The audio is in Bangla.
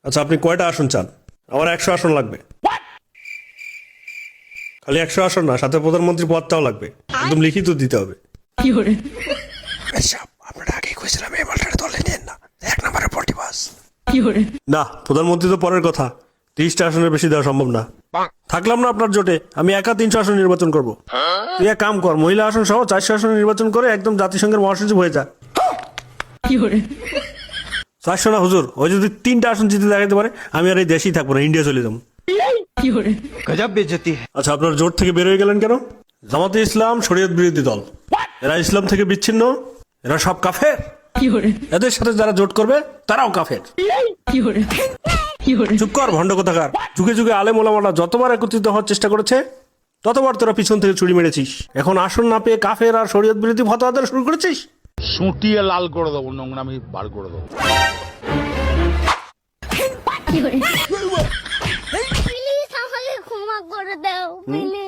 আচ্ছা, আপনি কয়টা আসন চান? আমার 100 আসন লাগবে। খালি 100 আসন না, সাথে প্রধানমন্ত্রী পদটাও লাগবে, একদম লিখিত দিতে হবে। আপনারা আগেই কইছিলাম এই মালটারে দলে নেন না, 1 নম্বরে পটিবাস। না, প্রধানমন্ত্রী তো পরের কথা, 30টা আসনের বেশি দেওয়া সম্ভব না। থাকলাম না আপনার জোটে, আমি একা 300 আসন নির্বাচন করব। তুই এক কাম কর, মহিলা আসন সহ 400 আসন নির্বাচন করে একদম জাতিসংঘের মহাসচিব হয়ে যা। 400 না হুজুর, ওই যদি 3টা আসন জিতে দেখাতে পারে, আমি আর এই দেশেই থাকবো না, ইন্ডিয়া চলে যাবো। गजब बेइज्जती है। আচ্ছা, আপনার জোট থেকে বের হয়ে গেলেন কেন? জামাতে ইসলাম শরীয়ত বিরোধী দল, এরা ইসলাম থেকে বিচ্ছিন্ন, এরা সব কাফের। এদের সাথে যারা জোট করবে তারাও কাফের। চুপ কর ভণ্ড কোথাকার। যুগে যুগে আলেম ওলামারা যতবার একত্রিত হওয়ার চেষ্টা করেছে, ততবার তোরা পিছন থেকে ছুরি মেরেছিস। এখন আসন না পেয়ে কাফের আর শরীয়ত বিরোধী ফতোয়া দেওয়া শুরু করেছিস। সুটিয়ে লাল করে দেবো, নোংরামি বার করে দেবো। প্লিজ আমাকে ক্ষমা করে দাও প্লিজ।